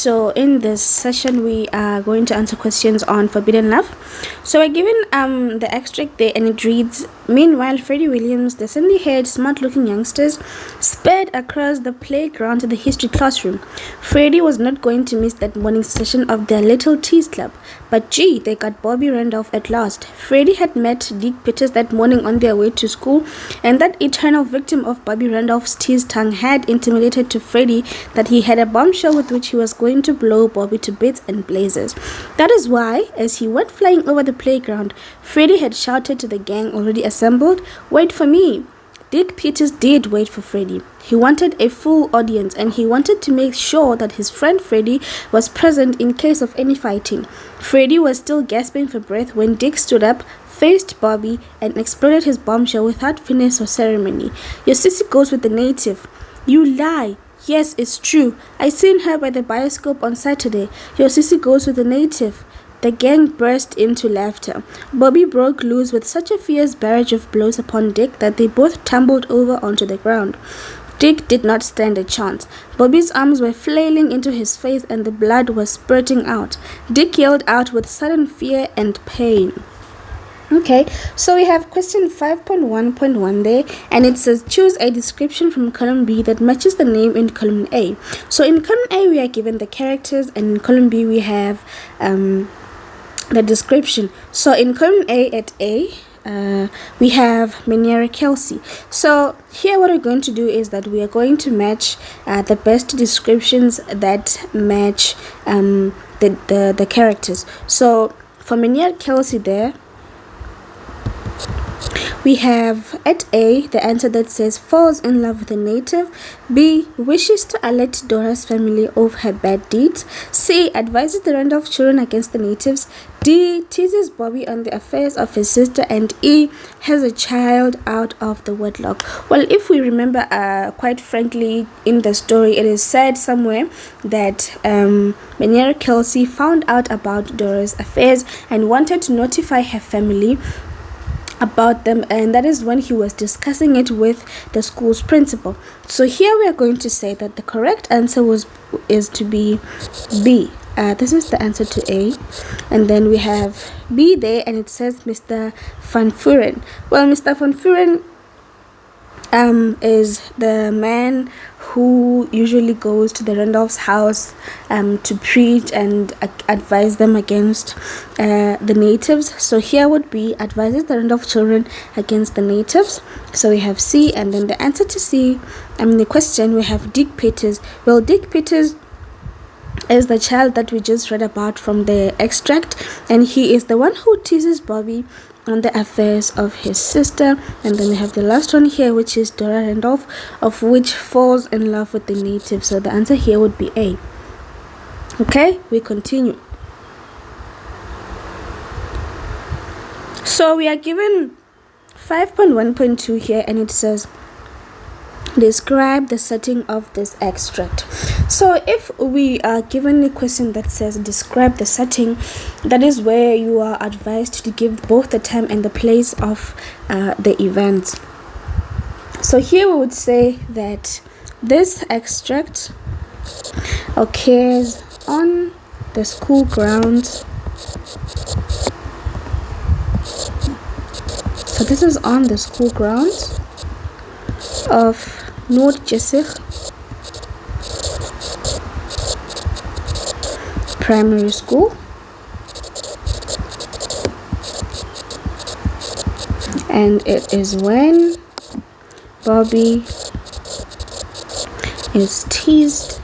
So in this session we are going to answer questions on forbidden love. So we're given the extract there, and it reads: meanwhile, Freddie Williams, the sandy-haired, smart-looking youngsters, sped across the playground to the history classroom. Freddie was not going to miss that morning session of their little tease club. But gee, they got Bobby Randolph at last. Freddie had met Dick Peters that morning on their way to school, and that eternal victim of Bobby Randolph's tease tongue had intimated to Freddie that he had a bombshell with which he was going to blow Bobby to bits and blazes. That is why, as he went flying over the playground, Freddie had shouted to the gang already assembled, "Wait for me!" Dick Peters did wait for Freddie. He wanted a full audience, and he wanted to make sure that his friend Freddie was present in case of any fighting. Freddie was still gasping for breath when Dick stood up, faced Bobby, and exploded his bombshell without finesse or ceremony. "Your sissy goes with the native." "You lie." "Yes, it's true. I seen her by the bioscope on Saturday. Your sissy goes with the native." The gang burst into laughter. Bobby broke loose with such a fierce barrage of blows upon Dick that they both tumbled over onto the ground. Dick did not stand a chance. Bobby's arms were flailing into his face and the blood was spurting out. Dick yelled out with sudden fear and pain. Okay, so we have question 5.1.1 there, and it says choose a description from column B that matches the name in column A. So in column A we are given the characters, and in column B we have the description. So in column A at A, we have Meniere Kelsey. So here what we're going to do is that we are going to match the best descriptions that match the characters. So for Meniere Kelsey there, we have at A the answer that says falls in love with a native. B, wishes to alert Dora's family of her bad deeds. C, advises the Randolph children against the natives. D, teases Bobby on the affairs of his sister. And E, has a child out of the wedlock. Well, if we remember, quite frankly, in the story it is said somewhere that Meniere Kelsey found out about Dora's affairs and wanted to notify her family about them, and that is when he was discussing it with the school's principal. So here we are going to say that the correct answer is to be B. This is the answer to A, and then we have B there, and it says Mr. Van Furen. Well, Mr. Van Furen is the man who usually goes to the Randolph's house to preach and advise them against the natives. So here would be advises the Randolph children against the natives. So we have C, and then the answer to C, the question, we have Dick Peters. Well, Dick Peters is the child that we just read about from the extract, and he is the one who teases Bobby on the affairs of his sister. And then we have the last one here, which is Dora Randolph, of which falls in love with the native. So the answer here would be A. Okay, we continue. So we are given 5.1.2 here, and it says describe the setting of this extract. So if we are given a question that says describe the setting, that is where you are advised to give both the time and the place of the events. So here we would say that this extract occurs on the school grounds. So this is on the school grounds of Noord Jessup Primary School, and it is when Bobby is teased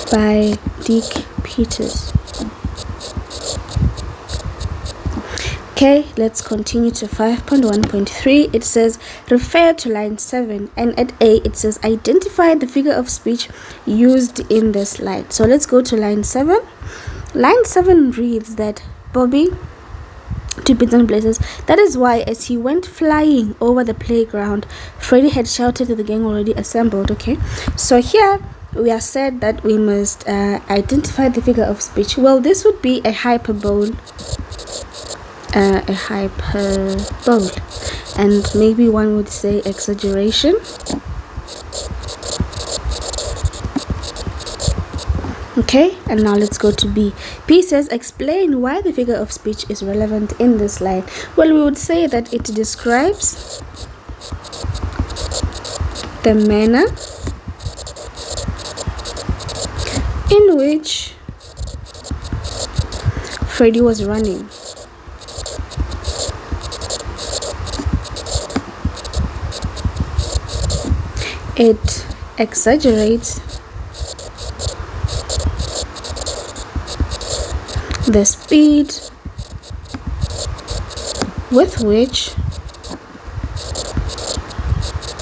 by Dick Peters. Okay, let's continue to 5.1.3. It says refer to line 7, and at A it says identify the figure of speech used in the slide. So let's go to line 7. Line 7 reads that Bobby to bits and blazes. That is why as he went flying over the playground, Freddie had shouted to the gang already assembled. Okay, so here we are said that we must identify the figure of speech. Well, this would be a hyperbole, and maybe one would say exaggeration. Okay, and now let's go to B. B says, explain why the figure of speech is relevant in this line. Well, we would say that it describes the manner in which Freddy was running. It exaggerates the speed with which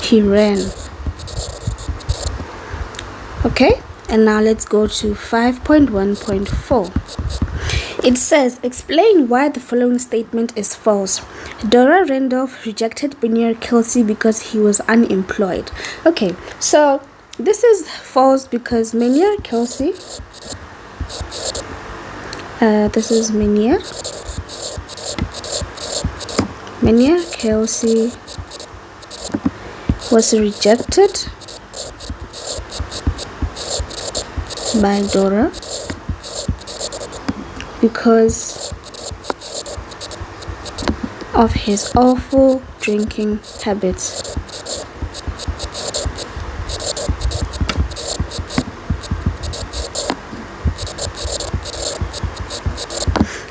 he ran. Okay, and now let's go to 5.1.4. It says, explain why the following statement is false. Dora Randolph rejected Benier Kelsey because he was unemployed. Okay, so this is false because Benier Kelsey, this is Benier Kelsey was rejected by Dora because of his awful drinking habits.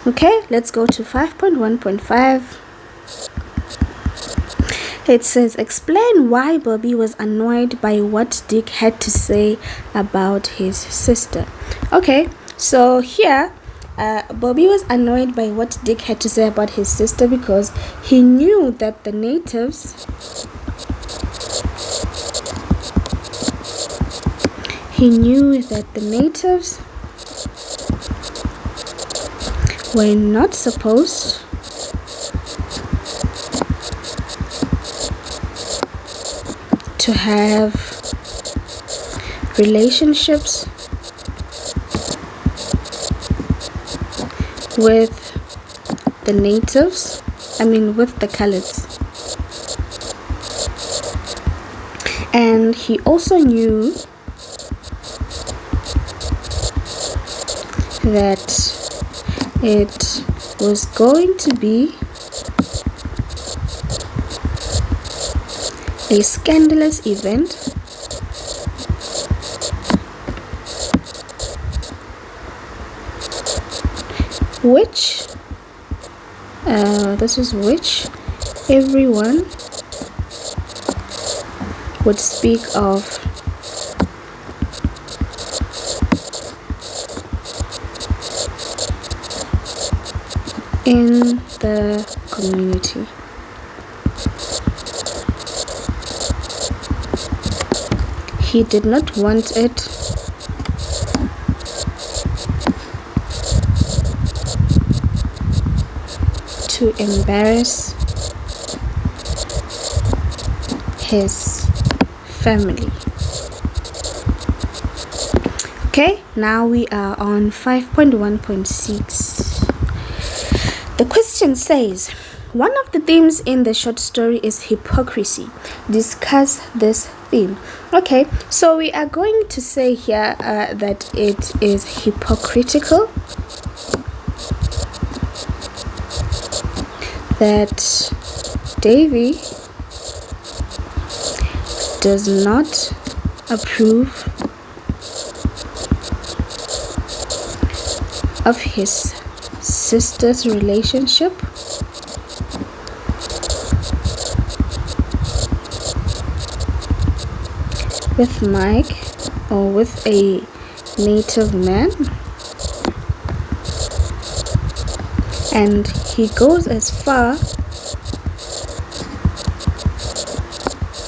Okay, let's go to 5.1.5. It says, explain why Bobby was annoyed by what Dick had to say about his sister. Okay, so here Bobby was annoyed by what Dick had to say about his sister because he knew that the natives were not supposed to have relationships with the natives, with the coloureds. And he also knew that it was going to be a scandalous event which everyone would speak of in the community. He did not want it to embarrass his family. Okay, now we are on 5.1.6. The question says, one of the themes in the short story is hypocrisy. Discuss this theme. Okay, so we are going to say here that it is hypocritical, that Davy does not approve of his sister's relationship with Mike or with a native man, and he goes as far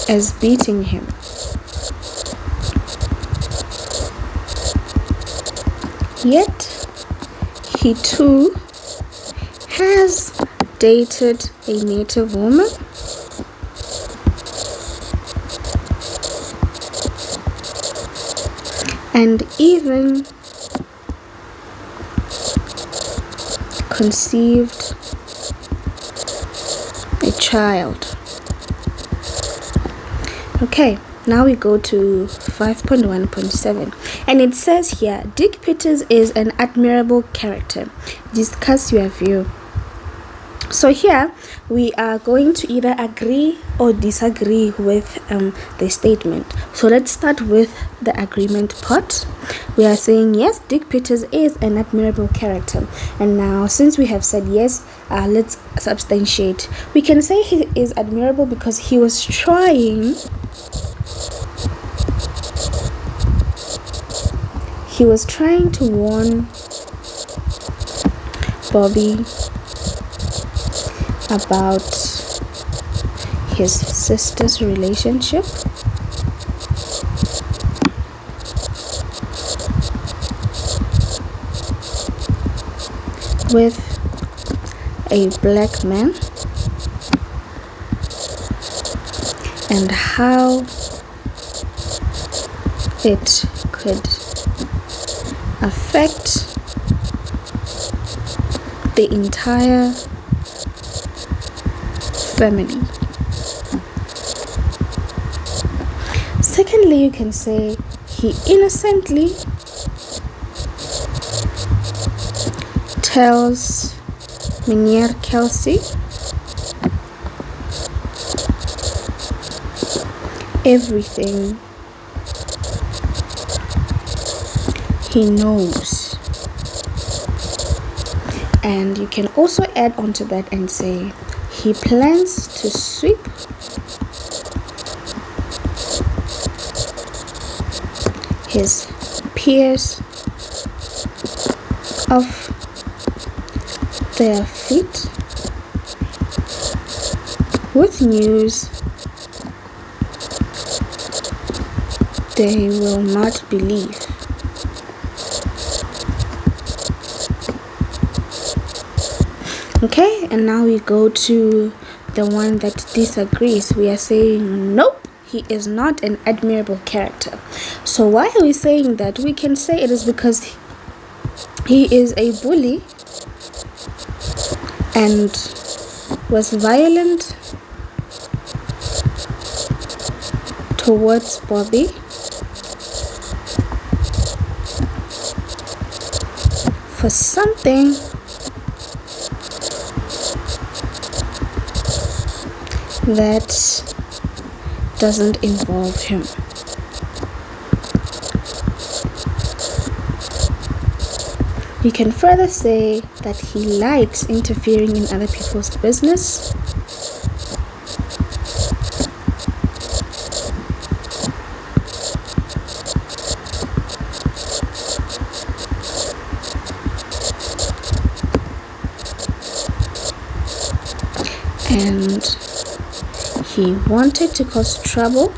as beating him. Yet he too has dated a native woman and even conceived a child. Okay, now we go to 5.1.7. And it says here, Dick Peters is an admirable character. Discuss your view. So here we are going to either agree or disagree with the statement. So let's start with the agreement part. We are saying yes, Dick Peters is an admirable character. And now since we have said yes, let's substantiate. We can say he is admirable because he was trying to warn Bobby about his sister's relationship with a black man and how it could affect the entire family. Secondly, you can say he innocently tells Minier Kelsey everything he knows. And you can also add on to that and say he plans to sweep his peers off their feet with news they will not believe. Okay, and now we go to the one that disagrees. We are saying nope, he is not an admirable character. So why are we saying that? We can say it is because he is a bully and was violent towards Bobby for something that doesn't involve him. You can further say that he likes interfering in other people's business and he wanted to cause trouble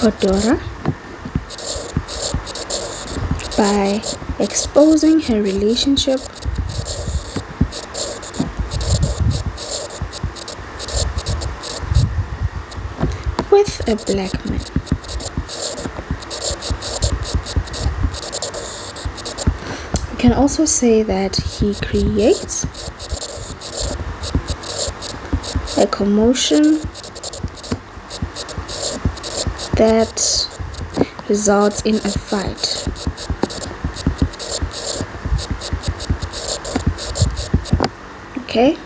for Dora by exposing her relationship with a black man. You can also say that he creates a commotion that results in a fight. Okay.